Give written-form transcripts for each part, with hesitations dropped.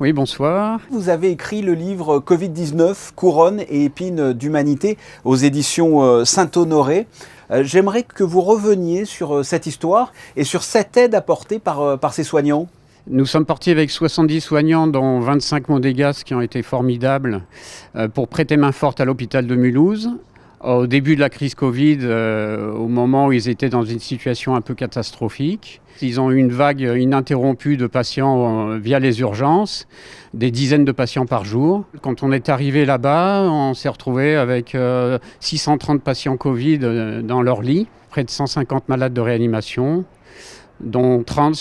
Oui, bonsoir. Vous avez écrit le livre Covid-19, couronne et épines d'humanité aux éditions Saint-Honoré. J'aimerais que vous reveniez sur cette histoire et sur cette aide apportée par ces soignants. Nous sommes partis avec 70 soignants, dont 25 monégasques qui ont été formidables, pour prêter main forte à l'hôpital de Mulhouse. Au début de la crise Covid, au moment où ils étaient dans une situation un peu catastrophique, ils ont eu une vague ininterrompue de patients via les urgences, des dizaines de patients par jour. Quand on est arrivé là-bas, on s'est retrouvé avec 630 patients Covid dans leur lit, près de 150 malades de réanimation, dont 30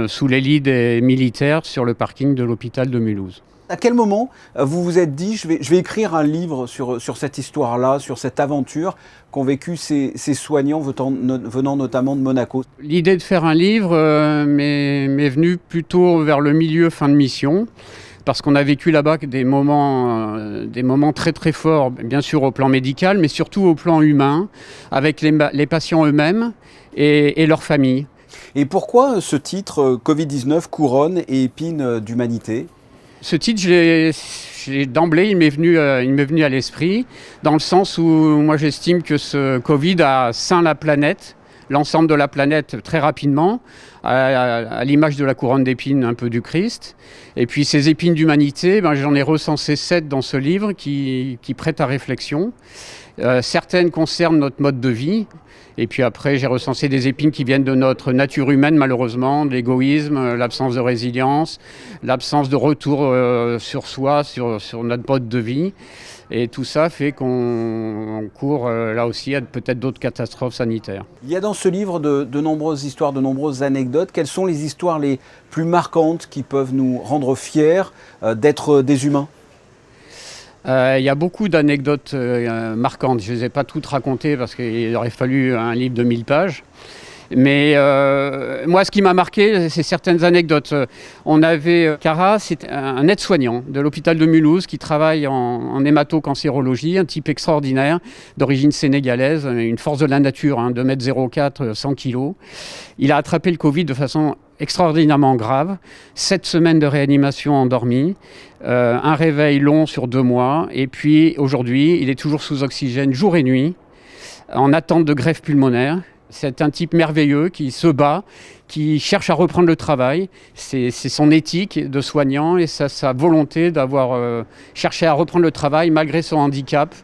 sous les lits des militaires sur le parking de l'hôpital de Mulhouse. À quel moment vous vous êtes dit je vais écrire un livre sur cette histoire-là, sur cette aventure qu'ont vécu ces soignants venant notamment de Monaco? L'idée de faire un livre m'est venue plutôt vers le milieu fin de mission, parce qu'on a vécu là-bas des moments très très forts, bien sûr au plan médical, mais surtout au plan humain, avec les patients eux-mêmes et leurs familles. Et pourquoi ce titre Covid-19, couronne et épines d'humanité? Ce titre, d'emblée, il m'est venu à l'esprit, dans le sens où moi j'estime que ce Covid a ceint la planète, l'ensemble de la planète très rapidement, à l'image de la couronne d'épines un peu du Christ. Et puis ces épines d'humanité, j'en ai recensé 7 dans ce livre qui prêtent à réflexion. Certaines concernent notre mode de vie. Et puis après, j'ai recensé des épines qui viennent de notre nature humaine, malheureusement, de l'égoïsme, l'absence de résilience, l'absence de retour sur soi, sur notre mode de vie. Et tout ça fait qu'on court là aussi à peut-être d'autres catastrophes sanitaires. Il y a dans ce livre de nombreuses histoires, de nombreuses anecdotes. Quelles sont les histoires les plus marquantes qui peuvent nous rendre fiers d'être des humains ? Il y a beaucoup d'anecdotes marquantes. Je ne les ai pas toutes racontées parce qu'il aurait fallu un livre de 1000 pages. Mais moi, ce qui m'a marqué, c'est certaines anecdotes. On avait Cara, c'est un aide-soignant de l'hôpital de Mulhouse qui travaille en hématocancérologie, un type extraordinaire, d'origine sénégalaise, une force de la nature, 2,04 m, 100 kg. Il a attrapé le Covid de façon extraordinairement grave, 7 semaines de réanimation endormie, un réveil long sur 2 mois, et puis aujourd'hui, il est toujours sous oxygène jour et nuit, en attente de greffe pulmonaire. C'est un type merveilleux qui se bat, qui cherche à reprendre le travail. C'est son éthique de soignant et sa volonté d'avoir cherché à reprendre le travail malgré son handicap.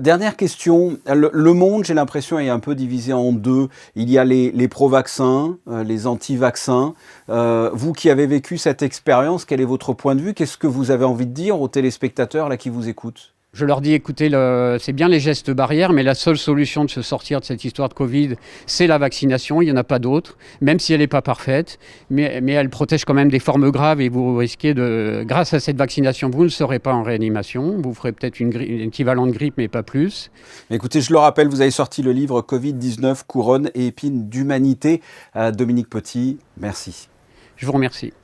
Dernière question, le monde, j'ai l'impression, est un peu divisé en deux. Il y a les pro-vaccins, les anti-vaccins. Vous qui avez vécu cette expérience, quel est votre point de vue? Qu'est-ce que vous avez envie de dire aux téléspectateurs là, qui vous écoutent? Je leur dis, écoutez, c'est bien les gestes barrières, mais la seule solution de se sortir de cette histoire de Covid, c'est la vaccination. Il n'y en a pas d'autre, même si elle n'est pas parfaite. Mais elle protège quand même des formes graves et vous risquez grâce à cette vaccination, vous ne serez pas en réanimation. Vous ferez peut-être une équivalent de grippe, mais pas plus. Écoutez, je le rappelle, vous avez sorti le livre Covid-19, couronne et épines d'humanité. Dominique Petit, merci. Je vous remercie.